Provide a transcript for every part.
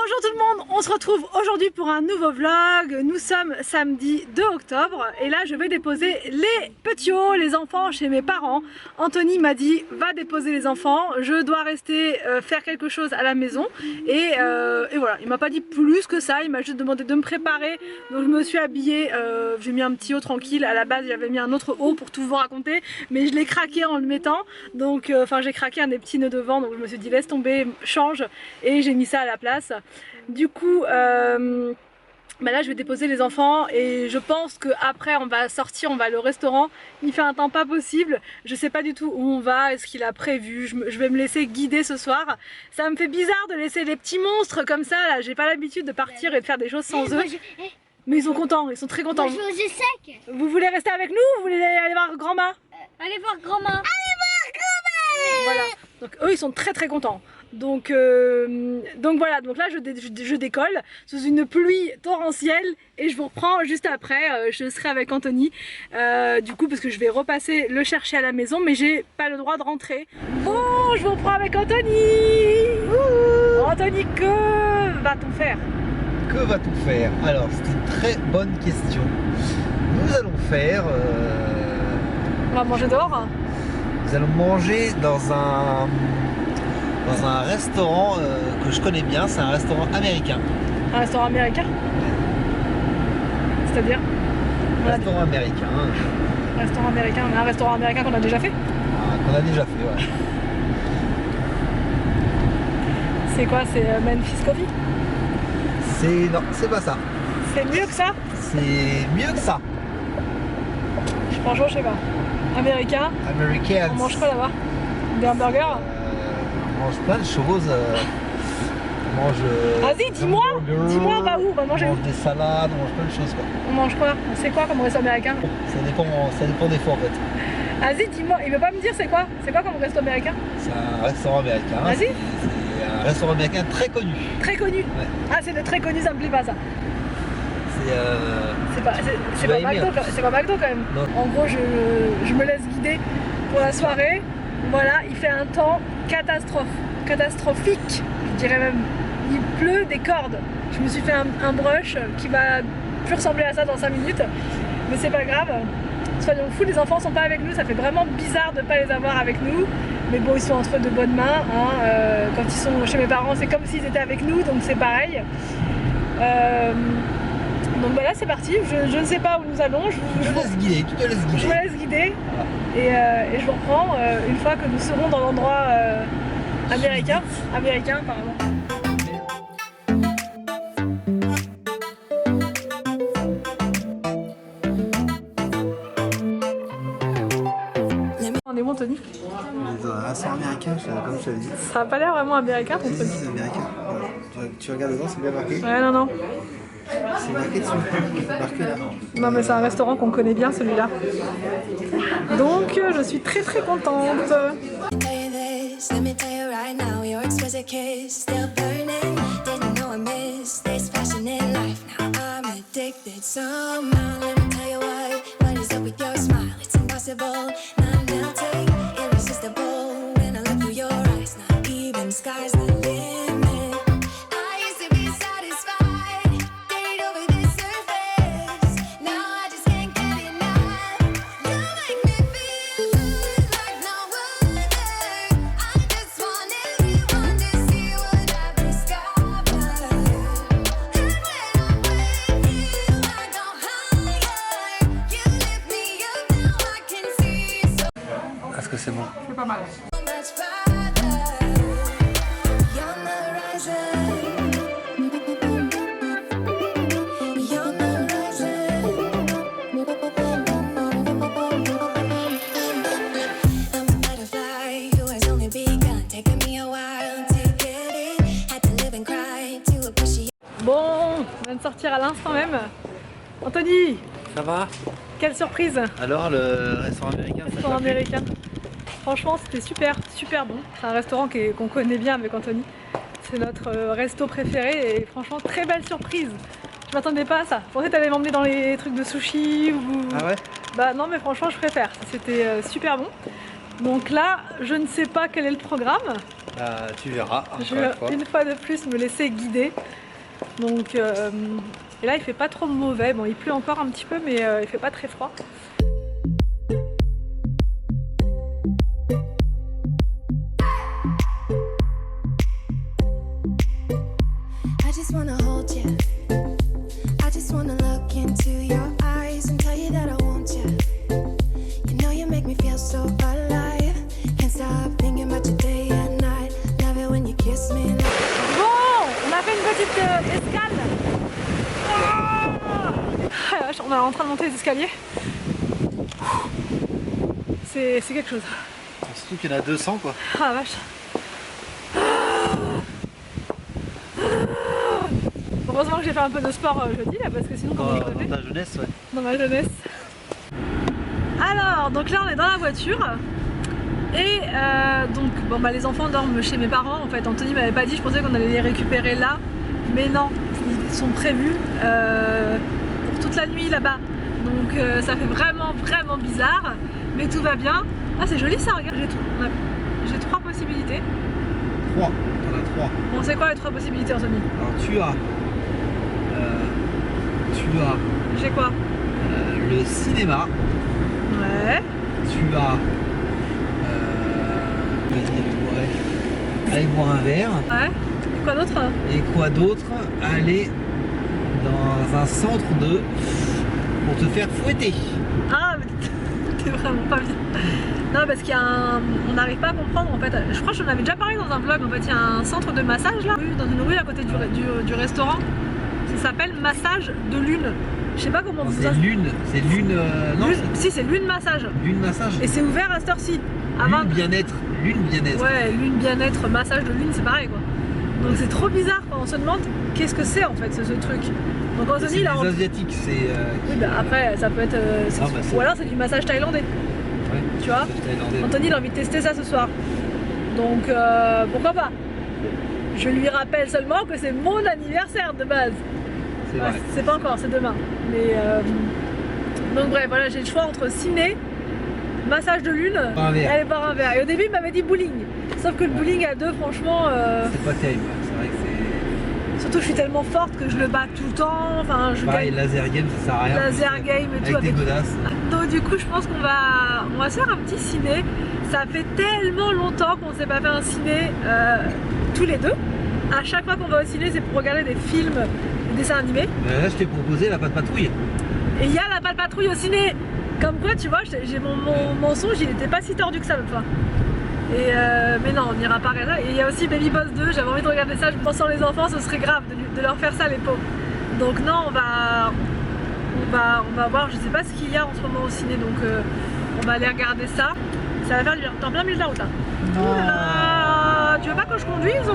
Bonjour tout le monde, on se retrouve aujourd'hui pour un nouveau vlog. Nous sommes samedi 2 octobre et là je vais déposer les petits-hauts, les enfants chez mes parents. Anthony m'a dit va déposer les enfants, je dois rester faire quelque chose à la maison et voilà, il m'a pas dit plus que ça, il m'a juste demandé de me préparer. Donc je me suis habillée, j'ai mis un petit haut tranquille, à la base j'avais mis un autre haut pour tout vous raconter mais je l'ai craqué en le mettant, donc j'ai craqué un des petits nœuds devant, donc je me suis dit laisse tomber, change, et j'ai mis ça à la place. Du coup là je vais déposer les enfants et je pense qu'après on va sortir, on va au restaurant. Il fait un temps pas possible, je sais pas du tout où on va, est-ce qu'il a prévu, je vais me laisser guider ce soir. Ça me fait bizarre de laisser les petits monstres comme ça là, j'ai pas l'habitude de partir et de faire des choses sans eux. Mais ils sont contents, ils sont très contents. Moi, je sec. Vous voulez rester avec nous ou vous voulez aller voir grand-ma? Allez voir grand-mère. Allez voir grand-mère. Voilà, donc eux ils sont très contents. Donc voilà, donc là je décolle sous une pluie torrentielle et je vous reprends juste après. Je serai avec Anthony du coup parce que je vais repasser le chercher à la maison mais j'ai pas le droit de rentrer. Bon, je vous reprends avec Anthony. Anthony, que va-t-on faire? Que va-t-on faire? Alors, c'est une très bonne question. Nous allons faire... On va manger dehors. Nous allons manger dans un restaurant que je connais bien. C'est un restaurant américain. Un restaurant américain? C'est-à-dire? Un restaurant américain. Un restaurant américain, mais un restaurant américain qu'on a déjà fait? Qu'on a déjà fait, ouais. C'est quoi? C'est Memphis Coffee? Non, c'est pas ça. C'est mieux que ça? C'est mieux que ça. Franchement, je sais pas. Américain. Americans. On mange quoi là-bas? Des hamburgers? On mange plein de choses. On mange. Vas-y, dis-moi on va où? On va manger où? où? On mange des salades, on mange plein de choses quoi. On mange quoi? C'est quoi comme resto américain? Ça dépend des fois en fait. Vas-y, dis-moi, il veut pas me dire c'est quoi? C'est quoi comme resto américain? C'est un restaurant américain. Vas-y. C'est un restaurant américain très connu. Très connu? Ouais. Ah, c'est le très connu, ça me plaît pas ça. C'est pas McDo, c'est pas McDo quand même. Non. En gros, je me laisse guider pour la soirée. Voilà, il fait un temps catastrophique, je dirais même. Il pleut des cordes. Je me suis fait un brush qui va plus ressembler à ça dans 5 minutes. Mais c'est pas grave. Soyons fous, les enfants sont pas avec nous. Ça fait vraiment bizarre de pas les avoir avec nous. Mais bon, ils sont entre de bonnes mains. Hein. Quand ils sont chez mes parents, c'est comme s'ils étaient avec nous. Donc c'est pareil. Donc voilà, c'est parti. Je ne sais pas où nous allons. Tu te laisses guider. Je me laisse guider. Et je vous reprends une fois que nous serons dans l'endroit américain, pardon. On est où, Anthony? Dans un restaurant américain, comme je t'avais dit. Ça a pas l'air vraiment américain ton truc. C'est américain. Tu regardes dedans, c'est bien marqué. Ouais, non. C'est marqué dessus. Marqué là. Non mais c'est un restaurant qu'on connaît bien celui-là. Donc je suis très contente. Let me tell you right now, your exquisite kiss still burning. Didn't know I missed this passion in life. Now I'm addicted somehow. Let me tell you what is up with your smile? It's impossible, not melting, irresistible. When I look through your eyes, not even sky's the limit. I used to be satisfied, dated over the surface. Now I just can't get enough. You make me feel good like no other. I just want everyone to see what I've discovered. And when I'm with you, I go higher. You lift me up, now I can see so Est-ce que c'est bon? C'est pas mal. much farther. You're on the horizon. You're on the horizon. I'm a butterfly who has only begun, taking me a while to get it. Had to live and cry to appreciate. Bon, on vient de sortir à l'instant même. Anthony, Ça va? quelle surprise! Alors, le restaurant américain, ça Restaurant t'a plu? américain. Franchement, c'était super bon. C'est un restaurant qu'on connaît bien avec Anthony. C'est notre resto préféré et franchement, très belle surprise. Je m'attendais pas à ça. Je pensais que t'allais m'emmener dans les trucs de sushi ou... Ah ouais? Bah non, mais franchement, je préfère. C'était super bon. Donc là, je ne sais pas quel est le programme. Bah, tu verras. Je vais une fois de plus me laisser guider. Donc, et là il fait pas trop mauvais. Bon, il pleut encore un petit peu, mais il fait pas très froid. I just wanna hold you. I just wanna look into your eyes and tell you that I want you. You know you make me feel so alive. Can't stop thinking about you day and night. Love it when you kiss me. Bon, on a fait une petite escale. On est en train de monter les escaliers. C'est quelque chose. Surtout qu'il y en a 200 quoi. Ah la vache. Heureusement que j'ai fait un peu de sport jeudi là, parce que sinon comment j'aurais fait Dans ta jeunesse, ouais. dans ma jeunesse. Alors, donc là on est dans la voiture. Et donc bon bah les enfants dorment chez mes parents. En fait Anthony m'avait pas dit, je pensais qu'on allait les récupérer là. Mais non, ils sont prévus pour toute la nuit là-bas. Donc ça fait vraiment bizarre. Mais tout va bien. Ah c'est joli ça, regarde, j'ai 3 possibilités. 3, t'en as 3. Bon c'est quoi les 3 possibilités Anthony? Alors tu as J'ai quoi? le cinéma, Ouais. tu as aller boire un verre, Ouais. Et quoi d'autre? et quoi d'autre? Aller dans un centre pour te faire fouetter. Ah mais t'es vraiment pas bien. Non parce qu'il y a un... On n'arrive pas à comprendre en fait. Je crois que j'en avais déjà parlé dans un vlog. En fait il y a un centre de massage là, dans une rue à côté du restaurant. Ça s'appelle Massage de Lune. Je sais pas comment vous C'est lune, non, Lune... Si c'est Lune Massage. lune massage. Et c'est ouvert à cette heure-ci. Lune bien-être. Ouais, Lune bien-être, massage de lune, c'est pareil quoi. Donc c'est trop bizarre quand on se demande qu'est-ce que c'est en fait ce truc. Donc Anthony C'est là. des asiatiques, c'est. Oui bah après ça peut être. Ou alors c'est du massage thaïlandais. Ouais, Tu vois, thaïlandais. Anthony il a envie de tester ça ce soir. Donc pourquoi pas. Je lui rappelle seulement que c'est mon anniversaire de base. C'est vrai. C'est pas encore, c'est demain. Mais donc bref, voilà, j'ai le choix entre ciné, massage de lune, Boire un verre. et aller boire un verre. Et au début il m'avait dit bowling. Sauf que le bowling à 2 franchement. C'est pas terrible, c'est vrai que c'est. Surtout que je suis tellement forte que je le bats tout le temps. Enfin je Pareil, gagne. laser game ça sert à rien. Laser game et tout. Avec des godasses. Donc du coup je pense qu'on va se faire un petit ciné. Ça fait tellement longtemps qu'on s'est pas fait un ciné tous les deux. À chaque fois qu'on va au ciné c'est pour regarder des films, des dessins animés. Là je t'ai proposé la patte patrouille. Et il y a la Patte Patrouille au ciné. Comme quoi tu vois, j'ai mon mensonge, il était pas si tordu que ça l'autre fois. Et mais non, on n'ira pas regarder. Et il y a aussi Baby Boss 2, j'avais envie de regarder ça, je pense sans les enfants ce serait grave de leur faire ça les pauvres. Donc non, on va voir, je sais pas ce qu'il y a en ce moment au ciné, donc on va aller regarder ça. Ça va faire du bien. T'es en plein milieu de la route là. Non. Ouh là là. Tu veux pas que je conduise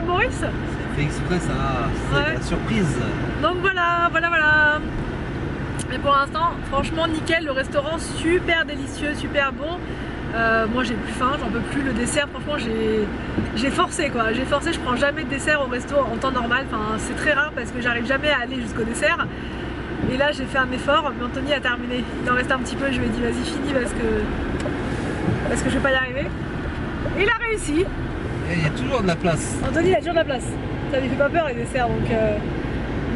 Maurice? C'est fait exprès ça, c'est Ouais. la surprise. Donc voilà. Et pour l'instant, franchement nickel, le restaurant super délicieux, super bon. Moi j'ai plus faim, j'en peux plus. Le dessert, franchement j'ai forcé quoi. J'ai forcé, je prends jamais de dessert au resto en temps normal. Enfin c'est très rare parce que j'arrive jamais à aller jusqu'au dessert. Et là j'ai fait un effort, mais Anthony a terminé. Il en reste un petit peu, je lui ai dit vas-y finis parce que je vais pas y arriver. Et il a réussi. Et il y a toujours de la place. Anthony il a toujours de la place. Ça lui fait pas peur les desserts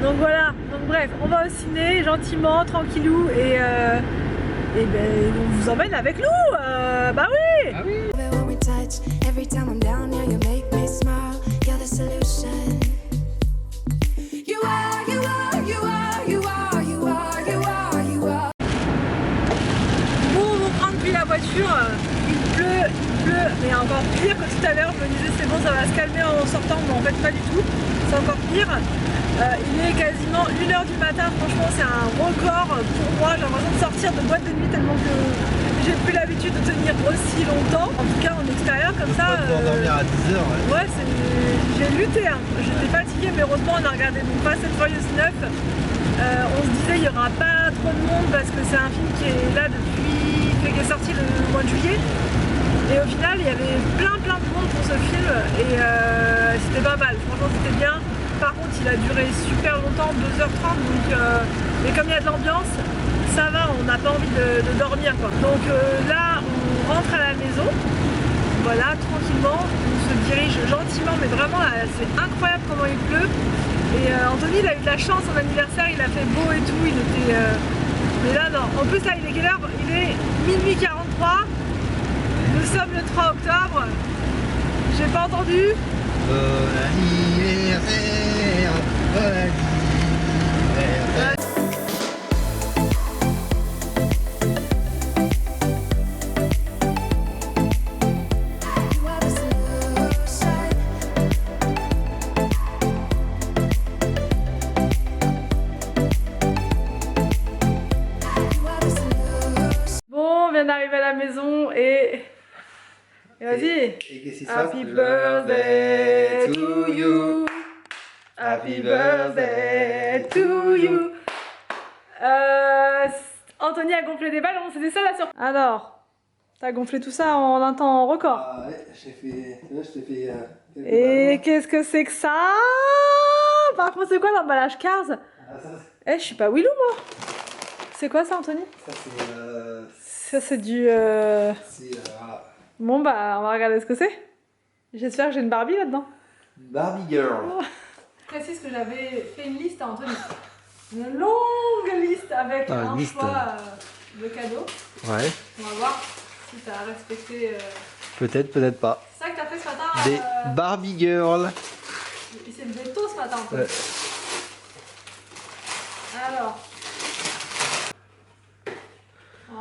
donc voilà. Donc bref, on va au ciné gentiment, tranquillou et ben, on vous emmène avec nous. Bah oui. Ah oui. When we touch, every time I'm down here, you make me smile. You're the solution. You are, you are, you are, you are, you are, you are, you are. Bon, on reprend depuis la voiture. Il pleut, mais encore pire que tout à l'heure. Je me disais c'est bon, ça va se calmer en sortant, mais en fait pas du tout. C'est encore pire. Il est quasiment 1h du matin, franchement c'est un record pour moi, j'ai l'impression de sortir de boîte de nuit tellement que j'ai plus l'habitude de tenir aussi longtemps. En tout cas en extérieur comme ça. Dormir à 10h. Ouais, j'ai lutté, hein. J'étais fatiguée mais heureusement on a regardé donc pas cette fois au 9. On se disait il n'y aura pas trop de monde parce que c'est un film qui est là depuis, qui est sorti le mois de juillet. Et au final il y avait plein de monde pour ce film et c'était pas mal, franchement c'était bien. Par contre il a duré super longtemps, 2h30 donc et comme il y a de l'ambiance, ça va, on n'a pas envie de dormir quoi. Donc là on rentre à la maison. voilà, tranquillement, on se dirige gentiment, mais vraiment là, c'est incroyable comment il pleut. Et Anthony, il a eu de la chance, son anniversaire, il a fait beau et tout, il était... Mais là, non. En plus, là, il est quelle heure? Il est minuit 43. Nous sommes le 3 octobre. J'ai pas entendu. Bon anniversaire, bon anniversaire. You are the solution. You are the solution. Bon, on vient d'arriver à la maison et vas-y. Et qu'est-ce qui se passe? Happy birthday to you. Happy birthday to you. Anthony a gonflé des ballons, c'était ça la surprise. Alors, t'as gonflé tout ça en un temps record. Ah ouais, je t'ai fait... quelques Et ballons. qu'est-ce que c'est que ça? Par contre, c'est quoi l'emballage Cars? Ah, ça, Eh, je suis pas Willou, moi. C'est quoi ça, Anthony? c'est... Ça, c'est du... voilà. Bon, bah, on va regarder ce que c'est. J'espère que j'ai une Barbie là-dedans. Barbie Girl. Je précise que j'avais fait une liste à Anthony. Une longue liste avec Ah, une un liste. choix de cadeaux. Ouais. On va voir si tu as respecté... Peut-être, peut-être pas. C'est ça que tu as fait ce matin Des Barbie Girl. Il s'est levé tôt ce matin, Anthony. Ouais. Alors. Oh.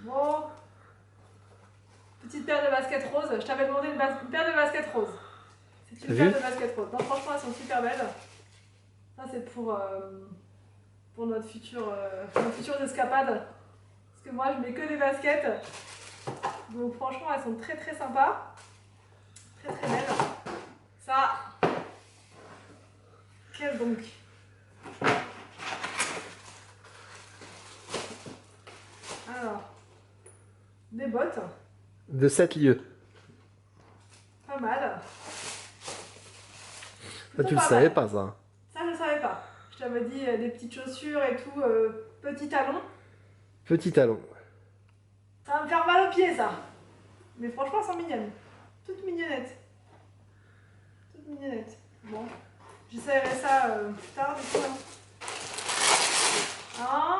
Bon. Petite paire de baskets roses. Je t'avais demandé une paire de baskets roses. C'est une T'as paire vu de baskets roses. Non, franchement, elles sont super belles. Ça, c'est pour notre future escapade. Parce que moi, je mets que des baskets. Donc, franchement, elles sont très très sympas. Très très belles. Ça. Quel donc? Alors, des bottes, De 7 lieux. pas mal. Ça, Plutôt tu le pas savais mal. pas, ça. Ça, je savais pas. Je t'avais dit des petites chaussures et tout, petits talons. Petit talon. Ça va me faire mal aux pieds, ça. Mais franchement, elles sont mignonnes. Toutes mignonnettes. Toutes mignonnettes. Bon, j'essaierai ça plus tard, du coup. Ah,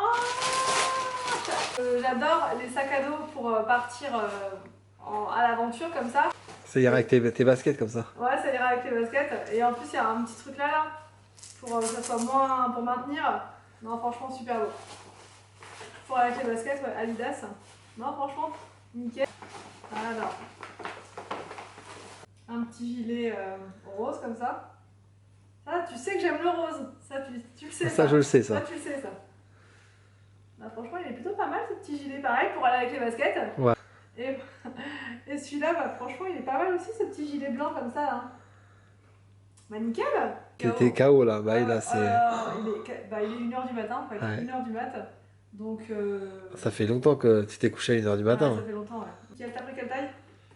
j'adore les sacs à dos pour partir à l'aventure comme ça. Ça ira avec tes baskets comme ça. Ouais, ça ira avec les baskets. Et en plus, il y a un petit truc là, pour que ça soit moins pour maintenir. Non, franchement, super beau. Pour avec les baskets, ouais, Adidas. Non, franchement, nickel. Alors, un petit gilet rose comme ça. Ça, tu sais que j'aime le rose. Ça, tu le sais. Ça, je le sais, ça. Ça, tu le sais, ça. Bah, franchement, il est plutôt pas mal ce petit gilet, pareil, pour aller avec les baskets. Ouais. Et celui-là, bah, franchement, il est pas mal aussi, ce petit gilet blanc comme ça. Là. Bah, nickel. Qui était KO là. Bah, là, c'est. Il est 1h du matin, enfin, il est Ouais. 1h du mat. Donc. Ça fait longtemps que tu t'es couché à 1h du matin. Ouais, ça fait longtemps, ouais. T'as pris quelle taille?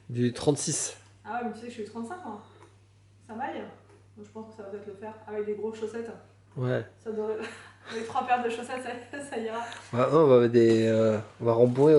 Du 36. Ah ouais, mais tu sais que je suis 35 moi. Ça maille. Donc je pense que ça va peut-être le faire. Avec des grosses chaussettes. Ouais. Ça devrait... Avec 3 paires de chaussettes, ça ira. Ouais, non, on va rembourrer